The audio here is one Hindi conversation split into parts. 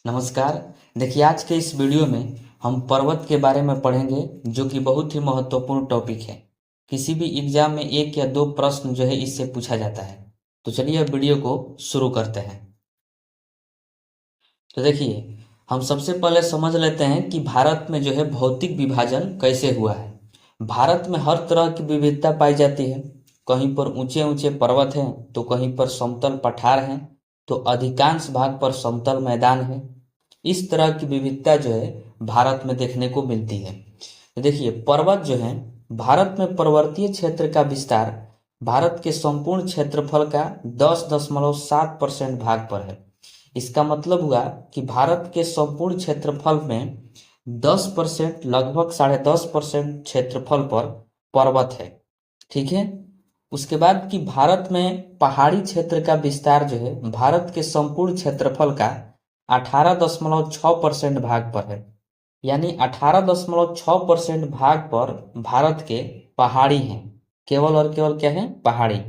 नमस्कार। देखिए, आज के इस वीडियो में हम पर्वत के बारे में पढ़ेंगे, जो कि बहुत ही महत्वपूर्ण टॉपिक है। किसी भी एग्जाम में एक या दो प्रश्न जो है इससे पूछा जाता है। तो चलिए अब वीडियो को शुरू करते हैं। तो देखिए, हम सबसे पहले समझ लेते हैं कि भारत में जो है भौतिक विभाजन कैसे हुआ है। भारत में हर तरह की विविधता पाई जाती है। कहीं पर ऊंचे ऊंचे पर्वत हैं, तो कहीं पर समतल पठार हैं, तो अधिकांश भाग पर समतल मैदान है। इस तरह की विविधता जो है भारत में देखने को मिलती है। देखिए, पर्वत जो है, भारत में पर्वतीय क्षेत्र का विस्तार भारत के संपूर्ण क्षेत्रफल का 10.7% भाग पर है। इसका मतलब हुआ कि भारत के संपूर्ण क्षेत्रफल में 10%, लगभग 10.5% क्षेत्रफल पर पर्वत है। ठीक है। उसके बाद कि भारत में पहाड़ी क्षेत्र का विस्तार जो है भारत के संपूर्ण क्षेत्रफल का 18.6% भाग पर है। यानी 18.6% भाग पर भारत के पहाड़ी हैं। केवल और केवल क्या है? पहाड़ी।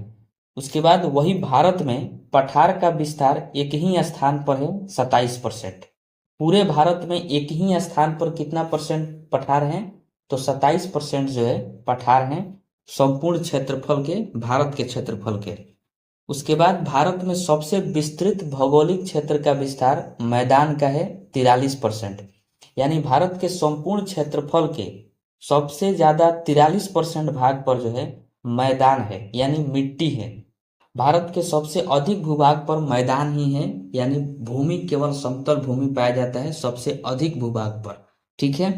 उसके बाद वही भारत में पठार का विस्तार एक ही स्थान पर है, 27%। पूरे भारत में एक ही स्थान पर कितना परसेंट पठार हैं? तो 27% जो है पठार हैं, संपूर्ण क्षेत्रफल के, भारत के क्षेत्रफल के। उसके बाद भारत में सबसे विस्तृत भौगोलिक क्षेत्र का विस्तार मैदान का है, 43%। यानी भारत के संपूर्ण क्षेत्रफल के सबसे ज्यादा 43% भाग पर जो है मैदान है, यानी मिट्टी है। भारत के सबसे अधिक भूभाग पर मैदान ही है, यानी भूमि, केवल समतल भूमि पाया जाता है सबसे अधिक भूभाग पर। ठीक है।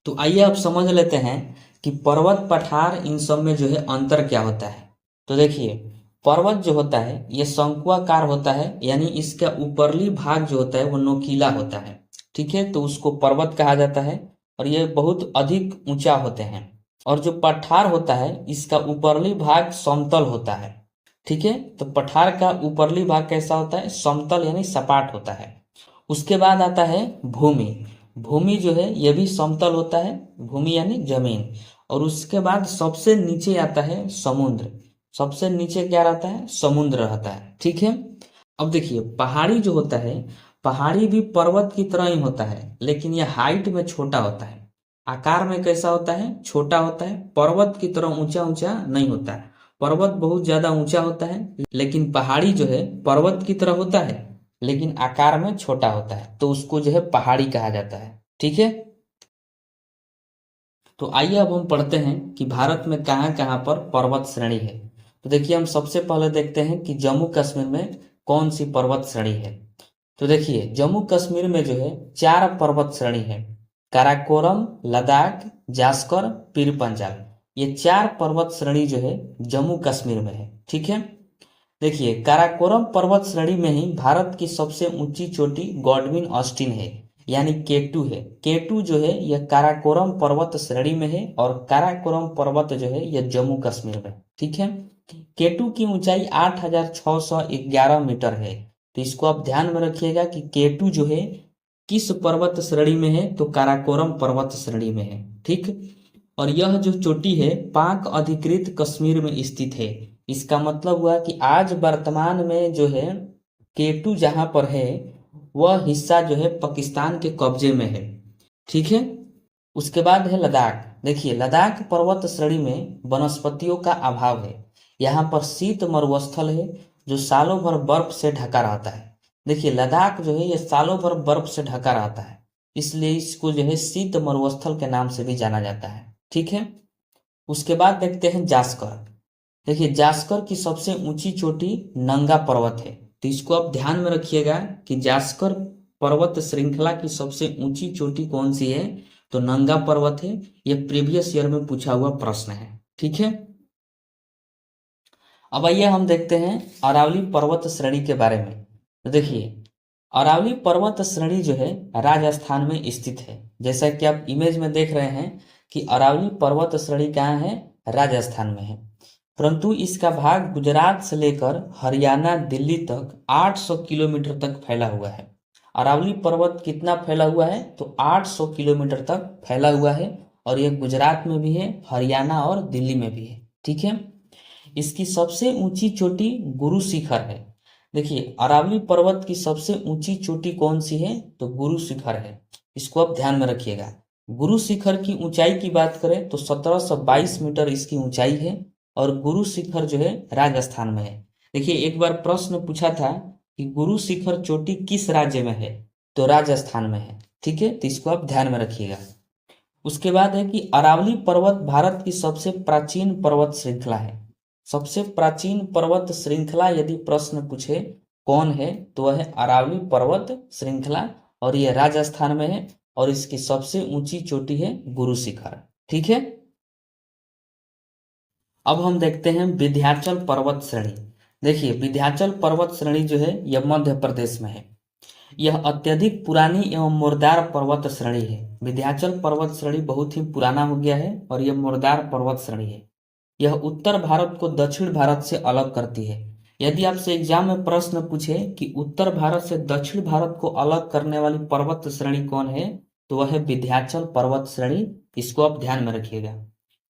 तो आइए अब समझ लेते हैं कि पर्वत, पठार, इन सब में जो है अंतर क्या होता है। तो देखिए, पर्वत जो होता है ये शंकुआकार होता है, यानी इसका ऊपरली भाग जो होता है वो नोकीला होता है। ठीक है, तो उसको पर्वत कहा जाता है और ये बहुत अधिक ऊंचा होते हैं। और जो पठार होता है इसका ऊपरली भाग समतल होता है। ठीक है, तो पठार का ऊपरली भाग कैसा होता है? समतल, यानी सपाट होता है। उसके बाद आता है भूमि। भूमि जो है यह भी समतल होता है, भूमि यानी जमीन। और उसके बाद सबसे नीचे आता है समुद्र। सबसे नीचे क्या रहता है? समुद्र रहता है। ठीक है। अब देखिए, पहाड़ी जो होता है, पहाड़ी भी पर्वत की तरह ही होता है, लेकिन यह हाइट में छोटा होता है। आकार में कैसा होता है? छोटा होता है। पर्वत की तरह ऊंचा ऊंचा नहीं होता है। पर्वत बहुत ज्यादा ऊंचा होता है, लेकिन पहाड़ी जो है पर्वत की तरह होता है, लेकिन आकार में छोटा होता है, तो उसको जो है पहाड़ी कहा जाता है। ठीक है। तो आइए अब हम पढ़ते हैं कि भारत में कहाँ कहाँ पर पर्वत श्रेणी है। तो देखिए, हम सबसे पहले देखते हैं कि जम्मू कश्मीर में कौन सी पर्वत श्रेणी है। तो देखिए, जम्मू कश्मीर में जो है 4 पर्वत श्रेणी है: काराकोरम, लद्दाख, जास्कर, पीर पंजाल। ये 4 पर्वत श्रेणी जो है जम्मू कश्मीर में है। ठीक है। देखिए, काराकोरम पर्वत श्रेणी में ही भारत की सबसे ऊंची चोटी गॉडविन ऑस्टिन है, यानी केटू है। केटू जो है यह काराकोरम पर्वत श्रेणी में है, और काराकोरम पर्वत जो है यह जम्मू कश्मीर में। ठीक है। केटू की ऊंचाई 8,611 मीटर है। तो इसको आप ध्यान में रखिएगा कि केटू जो है किस पर्वत श्रेणी में है? तो काराकोरम पर्वत श्रेणी में है। ठीक। और यह जो चोटी है पाक अधिकृत कश्मीर में स्थित है। इसका मतलब हुआ कि आज वर्तमान में जो है केटू जहां पर है वह हिस्सा जो है पाकिस्तान के कब्जे में है। ठीक है। उसके बाद है लद्दाख। देखिए, लद्दाख पर्वत श्रेणी में वनस्पतियों का अभाव है। यहाँ पर शीत मरुस्थल है जो सालों भर बर्फ से ढका रहता है। देखिए, लद्दाख जो है ये सालों भर बर्फ से ढका रहता है, इसलिए इसको जो है शीत मरुस्थल के नाम से भी जाना जाता है। ठीक है। उसके बाद देखते हैं जास्कर। देखिए, जास्कर की सबसे ऊंची चोटी नंगा पर्वत है। तो इसको आप ध्यान में रखिएगा कि जास्कर पर्वत श्रृंखला की सबसे ऊंची चोटी कौन सी है? तो नंगा पर्वत है। यह प्रीवियस ईयर में पूछा हुआ प्रश्न है। ठीक है। अब आइए हम देखते हैं अरावली पर्वत श्रेणी के बारे में। तो देखिए, अरावली पर्वत श्रेणी जो है राजस्थान में स्थित है। जैसा कि आप इमेज में देख रहे हैं कि अरावली पर्वत श्रेणी कहाँ है? राजस्थान में है। परंतु इसका भाग गुजरात से लेकर हरियाणा, दिल्ली तक 800 किलोमीटर तक फैला हुआ है। अरावली पर्वत कितना फैला हुआ है? तो 800 किलोमीटर तक फैला हुआ है, और यह गुजरात में भी है, हरियाणा और दिल्ली में भी है। ठीक है। इसकी सबसे ऊंची चोटी गुरु शिखर है। देखिए अरावली पर्वत की सबसे ऊंची चोटी कौन सी है, तो गुरु शिखर है। इसको आप ध्यान में रखिएगा। गुरु शिखर की ऊंचाई की बात करें तो 1722 मीटर इसकी ऊंचाई है और गुरु शिखर जो है राजस्थान में है। देखिए एक बार प्रश्न पूछा था कि गुरु शिखर चोटी किस राज्य में है, तो राजस्थान में है। ठीक है, तो इसको आप ध्यान में रखिएगा। उसके बाद है कि अरावली पर्वत भारत की सबसे प्राचीन पर्वत श्रृंखला है। सबसे प्राचीन पर्वत श्रृंखला यदि प्रश्न पूछे कौन है, तो वह है अरावली पर्वत श्रृंखला और यह राजस्थान में है और इसकी सबसे ऊंची चोटी है गुरु शिखर। ठीक है, अब हम देखते हैं विंध्याचल पर्वत श्रेणी। देखिए विंध्याचल पर्वत श्रेणी जो है यह मध्य प्रदेश में है। यह अत्यधिक पुरानी एवं मुर्दार पर्वत श्रेणी है। विंध्याचल पर्वत श्रेणी बहुत ही पुराना हो गया है और यह मुर्दार पर्वत श्रेणी है। यह उत्तर भारत को दक्षिण भारत से अलग करती है। यदि आपसे एग्जाम में प्रश्न पूछे कि उत्तर भारत से दक्षिण भारत को अलग करने वाली पर्वत श्रेणी कौन है, तो वह है विंध्याचल पर्वत श्रेणी। इसको आप ध्यान में रखिएगा।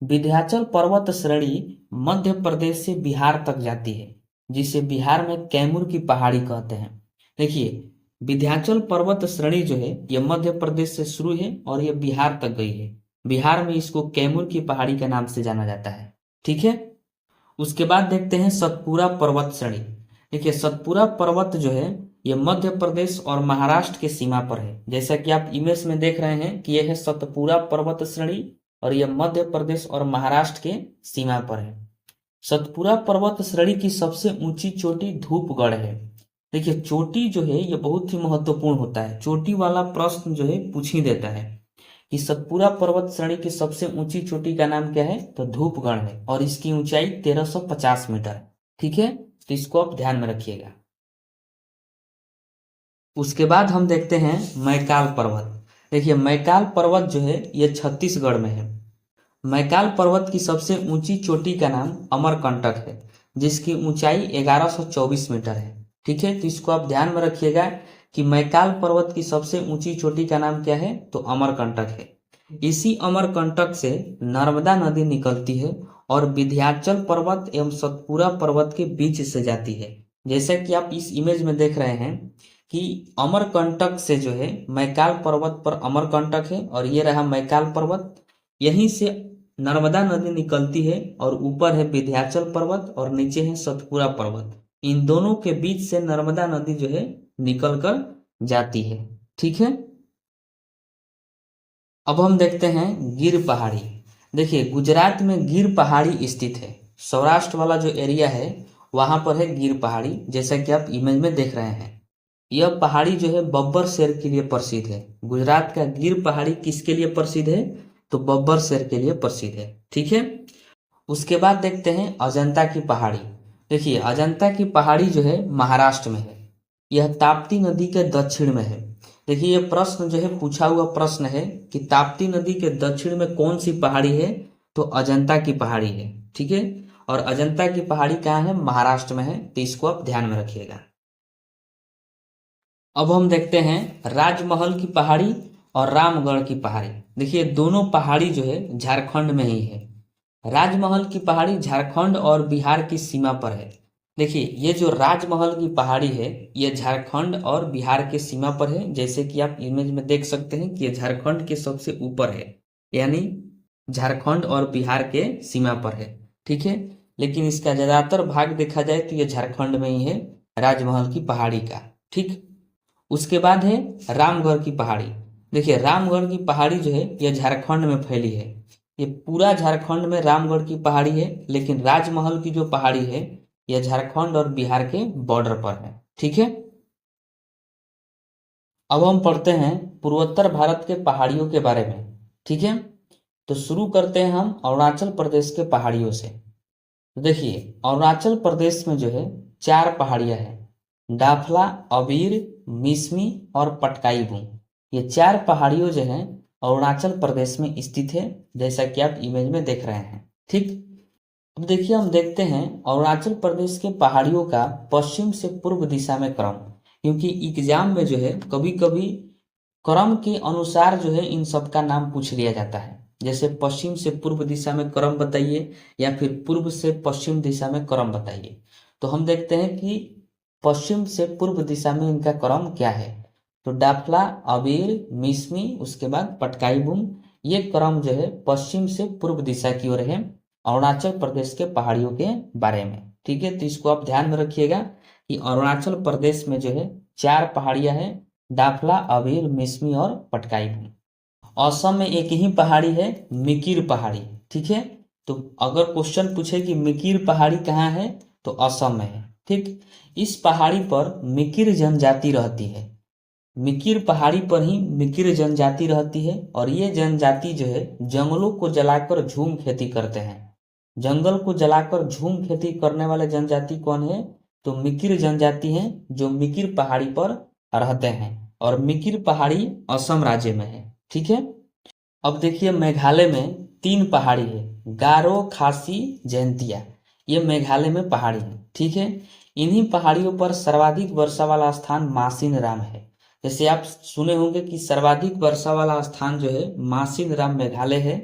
विंध्याचल पर्वत श्रेणी मध्य प्रदेश से बिहार तक जाती है, जिसे बिहार में कैमूर की पहाड़ी कहते हैं। देखिए विंध्याचल पर्वत श्रेणी जो है यह मध्य प्रदेश से शुरू है और यह बिहार तक गई है। बिहार में इसको कैमूर की पहाड़ी के नाम से जाना जाता है। ठीक है, उसके बाद देखते हैं सतपुरा पर्वत श्रेणी। देखिए सतपुरा पर्वत जो है यह मध्य प्रदेश और महाराष्ट्र के सीमा पर है। जैसा कि आप इमेज में देख रहे हैं कि यह है सतपुरा पर्वत श्रेणी और यह मध्य प्रदेश और महाराष्ट्र के सीमा पर है। सतपुरा पर्वत श्रेणी की सबसे ऊंची चोटी धूपगढ़ है। देखिए चोटी जो है यह बहुत ही महत्वपूर्ण होता है। चोटी वाला प्रश्न जो है पूछ ही देता है कि सतपुरा पर्वत श्रेणी की सबसे ऊंची चोटी का नाम क्या है, तो धूपगढ़ है और इसकी ऊंचाई 1350 मीटर है। ठीक है, तो इसको आप ध्यान में रखिएगा। उसके बाद हम देखते हैं मैकाल पर्वत। देखिए मैकाल पर्वत जो है यह छत्तीसगढ़ में है। मैकाल पर्वत की सबसे ऊंची चोटी का नाम अमरकंटक है, जिसकी ऊंचाई 1124 मीटर है। ठीक है, तो इसको आप ध्यान में रखिएगा कि मैकाल पर्वत की सबसे ऊंची चोटी का नाम क्या है, तो अमरकंटक है। इसी अमरकंटक से नर्मदा नदी निकलती है और विंध्याचल पर्वत एवं सतपुरा पर्वत के बीच से जाती है। जैसा कि आप इस इमेज में देख रहे हैं कि अमरकंटक से जो है मैकाल पर्वत पर अमरकंटक है और ये रहा मैकाल पर्वत। यहीं से नर्मदा नदी निकलती है और ऊपर है विंध्याचल पर्वत और नीचे है सतपुरा पर्वत। इन दोनों के बीच से नर्मदा नदी जो है निकल कर जाती है। ठीक है, अब हम देखते हैं गिर पहाड़ी। देखिए गुजरात में गिर पहाड़ी स्थित है। सौराष्ट्र वाला जो एरिया है वहां पर है गिर पहाड़ी, जैसा कि आप इमेज में देख रहे हैं। यह पहाड़ी जो है बब्बर शेर के लिए प्रसिद्ध है। गुजरात का गिर पहाड़ी किसके लिए प्रसिद्ध है, तो बब्बर शेर के लिए प्रसिद्ध है। ठीक है, उसके बाद देखते हैं अजंता की पहाड़ी। देखिए अजंता की पहाड़ी जो है महाराष्ट्र में है। यह ताप्ती नदी के दक्षिण में है। देखिए यह प्रश्न जो है पूछा हुआ प्रश्न है कि ताप्ती नदी के दक्षिण में कौन सी पहाड़ी है, तो अजंता की पहाड़ी है। ठीक है, और अजंता की पहाड़ी कहाँ है, महाराष्ट्र में है। तो इसको आप ध्यान में रखिएगा। अब हम देखते हैं राजमहल की पहाड़ी और रामगढ़ की पहाड़ी। देखिए दोनों पहाड़ी जो है झारखंड में ही है। राजमहल की पहाड़ी झारखंड और बिहार की सीमा पर है। देखिए ये जो राजमहल की पहाड़ी है ये झारखंड और बिहार के सीमा पर है। जैसे कि आप इमेज में देख सकते हैं कि ये झारखंड के सबसे ऊपर है, यानी झारखंड और बिहार के सीमा पर है। ठीक है, लेकिन इसका ज्यादातर भाग देखा जाए तो ये झारखंड में ही है, राजमहल की पहाड़ी का। ठीक, उसके बाद है रामगढ़ की पहाड़ी। देखिए रामगढ़ की पहाड़ी जो है यह झारखंड में फैली है। ये पूरा झारखंड में रामगढ़ की पहाड़ी है, लेकिन राजमहल की जो पहाड़ी है यह झारखंड और बिहार के बॉर्डर पर है। ठीक है, अब हम पढ़ते हैं पूर्वोत्तर भारत के पहाड़ियों के बारे में। ठीक है, तो शुरू करते हैं हम अरुणाचल प्रदेश के पहाड़ियों से। तो देखिए अरुणाचल प्रदेश में जो है 4 पहाड़ियां हैं, डाफला, अबीर, मिसमी और पटकाई। ये 4 पहाड़ियों जो हैं अरुणाचल प्रदेश में स्थित है, जैसा कि आप इमेज में देख रहे हैं। ठीक, अब देखिए हम देखते हैं अरुणाचल प्रदेश के पहाड़ियों का पश्चिम से पूर्व दिशा में क्रम, क्योंकि एग्जाम में जो है कभी कभी क्रम के अनुसार जो है इन सब का नाम पूछ लिया जाता है। जैसे पश्चिम से पूर्व दिशा में क्रम बताइए या फिर पूर्व से पश्चिम दिशा में क्रम बताइए। तो हम देखते हैं कि पश्चिम से पूर्व दिशा में इनका क्रम क्या है? तो डाफला, अबीर, मिसमी, उसके बाद पटकाई बूम, ये क्रम जो है पश्चिम से पूर्व दिशा की ओर है अरुणाचल प्रदेश के पहाड़ियों के बारे में। ठीक है, तो इसको आप ध्यान में रखिएगा कि अरुणाचल प्रदेश में जो है 4 पहाड़ियां हैं, डाफला, अबीर, मिसमी और पटकाई बूम। असम में एक ही पहाड़ी है, मिकिर पहाड़ी। ठीक है, तो अगर क्वेश्चन पूछे कि मिकिर पहाड़ी कहाँ है, तो असम में है। ठीक, इस पहाड़ी पर मिकिर जनजाति रहती है। मिकिर पहाड़ी पर ही मिकिर जनजाति रहती है और ये जनजाति जो है जंगलों को जलाकर झूम खेती करते हैं। जंगल को जलाकर झूम खेती करने वाले जनजाति कौन है? तो मिकिर जनजाति है, जो मिकिर पहाड़ी पर रहते हैं और मिकिर पहाड़ी असम राज्य में है। ठीक है, अब देखिए मेघालय में 3 पहाड़ी है, गारो, खासी, जयंतिया। ये मेघालय में पहाड़ी है। ठीक है, इन्हीं पहाड़ियों पर सर्वाधिक वर्षा वाला स्थान मासिन राम है। जैसे आप सुने होंगे कि सर्वाधिक वर्षा वाला स्थान जो है मासिन राम मेघालय है।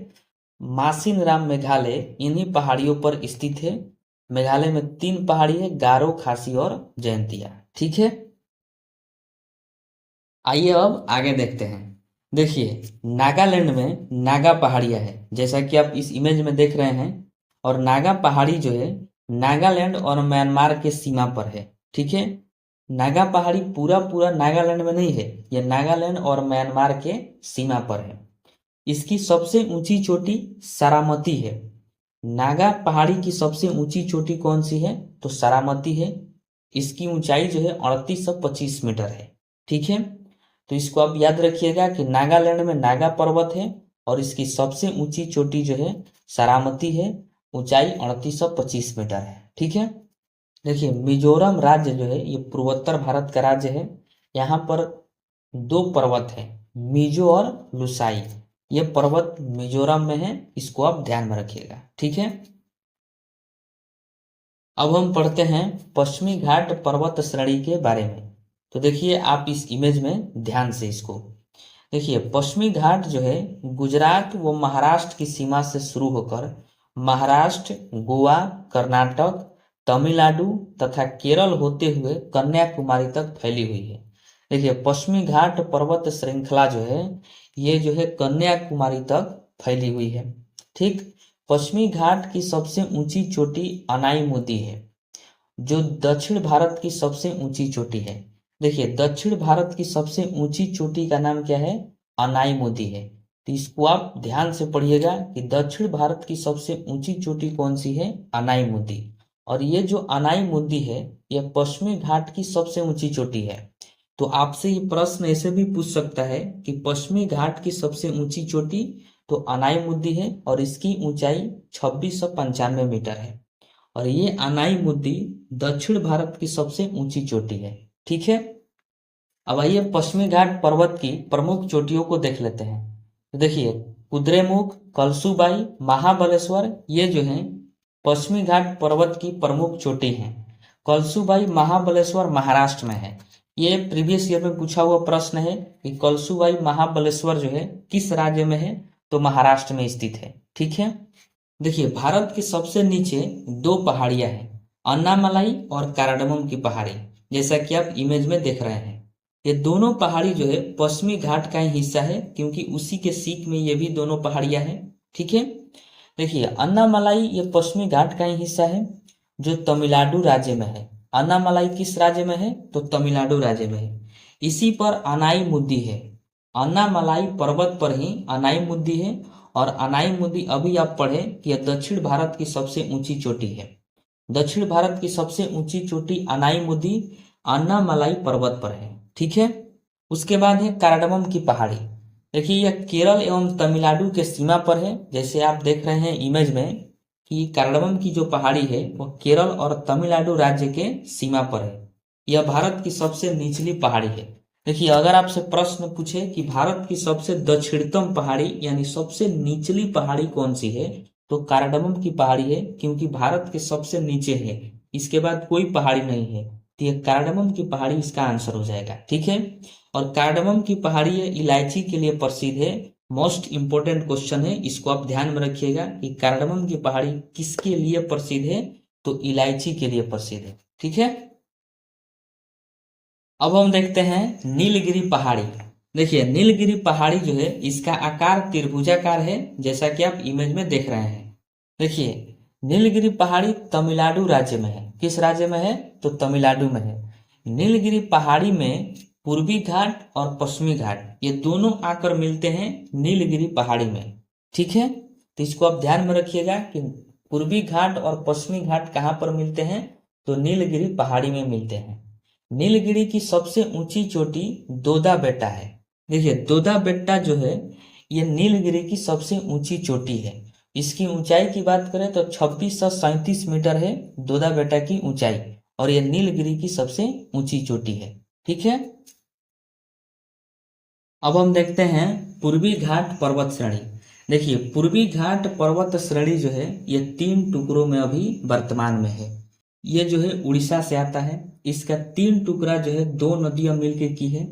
मासिन राम मेघालय इन्हीं पहाड़ियों पर स्थित है। मेघालय में 3 पहाड़ी है, गारो, खासी और जयंतिया। ठीक है, आइए अब आगे देखते हैं। देखिए नागालैंड में नागा पहाड़ियां है, जैसा कि आप इस इमेज में देख रहे हैं। और नागा पहाड़ी जो है नागालैंड और म्यांमार के सीमा पर है। ठीक है, नागा पहाड़ी पूरा पूरा नागालैंड में नहीं है, यह नागालैंड और म्यांमार के सीमा पर है। इसकी सबसे ऊंची चोटी सारामती है। नागा पहाड़ी की सबसे ऊंची चोटी कौन सी है? तो सारामती है। इसकी ऊंचाई जो है 3825 मीटर है। ठीक है, तो इसको आप याद रखिएगा कि नागालैंड में नागा पर्वत है और इसकी सबसे ऊंची चोटी जो है सारामती है, ऊंचाई 3825 मीटर है। ठीक है, देखिए मिजोरम राज्य जो है ये पूर्वोत्तर भारत का राज्य है। यहाँ पर 2 पर्वत है, मिजो और लुसाई। ये पर्वत मिजोरम में है, इसको आप ध्यान में रखिएगा। ठीक है, अब हम पढ़ते हैं पश्चिमी घाट पर्वत श्रेणी के बारे में। तो देखिए आप इस इमेज में ध्यान से इसको देखिए। पश्चिमी घाट जो है गुजरात व महाराष्ट्र की सीमा से शुरू होकर महाराष्ट्र, गोवा, कर्नाटक, तमिलनाडु तथा केरल होते हुए कन्याकुमारी तक फैली हुई है। देखिए पश्चिमी घाट पर्वत श्रृंखला जो है ये जो है कन्याकुमारी तक फैली हुई है। ठीक, पश्चिमी घाट की सबसे ऊंची चोटी अनाईमुदी है, जो दक्षिण भारत की सबसे ऊंची चोटी है। देखिए दक्षिण भारत की सबसे ऊंची चोटी का नाम क्या है? अनाईमुदी है। तो इसको आप ध्यान से पढ़िएगा कि दक्षिण भारत की सबसे ऊंची चोटी कौन सी है? अनाईमुदी। और ये जो अनाईमुदी है यह पश्चिमी घाट की सबसे ऊंची चोटी है। तो आपसे ये प्रश्न ऐसे भी पूछ सकता है कि पश्चिमी घाट की सबसे ऊंची चोटी तो अनाईमुदी है और इसकी ऊंचाई 2695 मीटर है। और ये अनाईमुदी दक्षिण भारत की सबसे ऊंची चोटी है। ठीक है, अब आइए पश्चिमी घाट पर्वत की प्रमुख चोटियों को देख लेते हैं। तो देखिए कुद्रेमुख, कलसुबाई, महाबलेश्वर ये जो हैं पश्चिमी घाट पर्वत की प्रमुख चोटी हैं। कलसुबाई, महाबलेश्वर महाराष्ट्र में है। ये प्रीवियस ईयर में पूछा हुआ प्रश्न है कि कलसुबाई, महाबलेश्वर जो है किस राज्य में है? तो महाराष्ट्र में स्थित है। ठीक है, देखिए भारत के सबसे नीचे 2 पहाड़ियां हैं, अन्नामलाई और काराडमम की पहाड़ी, जैसा कि आप इमेज में देख रहे हैं। ये दोनों पहाड़ी जो है पश्चिमी घाट का ही हिस्सा है, क्योंकि उसी के सीक में ये भी दोनों पहाड़ियां हैं। ठीक है, देखिए अन्नामलाई ये पश्चिमी घाट का ही हिस्सा है, जो तमिलनाडु राज्य में है। अन्नामलाई किस राज्य में है? तो तमिलनाडु राज्य में है। इसी पर अनाईमुदी है। अन्नामलाई पर्वत पर ही अनाईमुदी है और अनाईमुदी अभी आप पढ़े कि यह दक्षिण भारत की सबसे ऊंची चोटी है। दक्षिण भारत की सबसे ऊंची चोटी अनाईमुदी अन्नामलाई पर्वत पर है। ठीक है, उसके बाद है काराडमम की पहाड़ी। देखिए यह केरल एवं तमिलनाडु के सीमा पर है, जैसे आप देख रहे हैं इमेज में कि काराडमम की जो पहाड़ी है वह केरल और तमिलनाडु राज्य के सीमा पर है। यह भारत की सबसे निचली पहाड़ी है। देखिए अगर आपसे प्रश्न पूछे कि भारत की सबसे दक्षिणतम पहाड़ी यानी सबसे निचली पहाड़ी कौन सी है, तो काराडमम की पहाड़ी है, क्योंकि भारत के सबसे नीचे है, इसके बाद कोई पहाड़ी नहीं है। तो यह कार्डमम की पहाड़ी इसका आंसर हो जाएगा। ठीक है, और कार्डमम की पहाड़ी इलायची के लिए प्रसिद्ध है। मोस्ट इंपोर्टेंट क्वेश्चन है, इसको आप ध्यान में रखिएगा कि कार्डमम की पहाड़ी किसके लिए प्रसिद्ध है? तो इलायची के लिए प्रसिद्ध है। ठीक है, अब हम देखते हैं नीलगिरी पहाड़ी। देखिए नीलगिरी पहाड़ी जो है इसका आकार त्रिभुजाकार है, जैसा कि आप इमेज में देख रहे हैं। देखिए नीलगिरी पहाड़ी तमिलनाडु राज्य में है। किस राज्य में है? तो तमिलनाडु में है। नीलगिरी पहाड़ी में पूर्वी घाट और पश्चिमी घाट ये दोनों आकर मिलते हैं नीलगिरी पहाड़ी में। ठीक है, तो इसको आप ध्यान में रखिएगा कि पूर्वी घाट और पश्चिमी घाट कहाँ पर मिलते हैं? तो नीलगिरी पहाड़ी में मिलते हैं। नीलगिरी की सबसे ऊंची चोटी दोदा बेट्टा है। देखिए दोदा बेट्टा जो है ये नीलगिरी की सबसे ऊंची चोटी है। इसकी ऊंचाई की बात करें तो 2637 मीटर है दोदा बेट्टा की ऊंचाई, और यह नीलगिरी की सबसे ऊंची चोटी है। ठीक है, अब हम देखते हैं पूर्वी घाट पर्वत श्रेणी। देखिए पूर्वी घाट पर्वत श्रेणी जो है ये 3 टुकड़ों में अभी वर्तमान में है। ये जो है उड़ीसा से आता है। इसका 3 टुकड़ा जो है 2 नदियां मिलकर की है।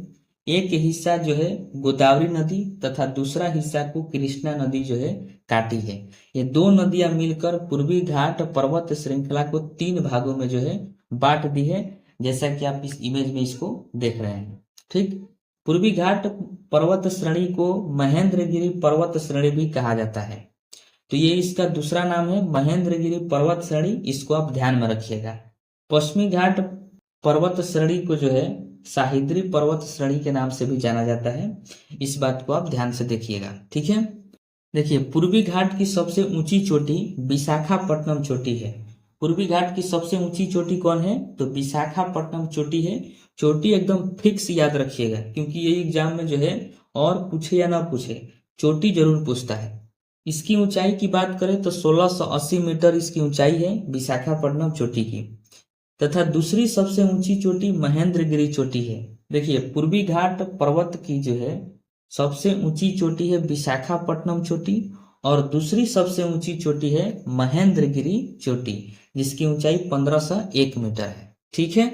एक हिस्सा जो है गोदावरी नदी तथा दूसरा हिस्सा को कृष्णा नदी जो है काटी है। ये 2 नदियां मिलकर पूर्वी घाट पर्वत श्रृंखला को 3 भागों में जो है बांट दी है, जैसा कि आप इस इमेज में इसको देख रहे हैं। ठीक, पूर्वी घाट पर्वत श्रेणी को महेंद्रगिरी पर्वत श्रेणी भी कहा जाता है। तो ये इसका दूसरा नाम है महेंद्रगिरी पर्वत श्रेणी, इसको आप ध्यान में रखिएगा। पश्चिमी घाट पर्वत श्रेणी को जो है साहिद्री पर्वत श्रेणी के नाम से भी जाना जाता है। इस बात को आप ध्यान से देखिएगा। ठीक है, देखिए पूर्वी घाट की सबसे ऊंची चोटी विशाखापट्टनम चोटी है। पूर्वी घाट की सबसे ऊंची चोटी कौन है? तो विशाखापट्टनम चोटी है। चोटी एकदम फिक्स याद रखिएगा, क्योंकि ये एग्जाम में जो है और पूछे या ना पूछे चोटी जरूर पूछता है। इसकी ऊंचाई की बात करें तो 1680 मीटर इसकी ऊंचाई है विशाखापट्टनम चोटी की, तथा दूसरी सबसे ऊंची चोटी महेंद्रगिरी चोटी है। देखिए पूर्वी घाट पर्वत की जो है सबसे ऊंची चोटी है विशाखापट्टनम चोटी, और दूसरी सबसे ऊंची चोटी है महेंद्रगिरी चोटी, जिसकी ऊंचाई 1501 मीटर है। ठीक है,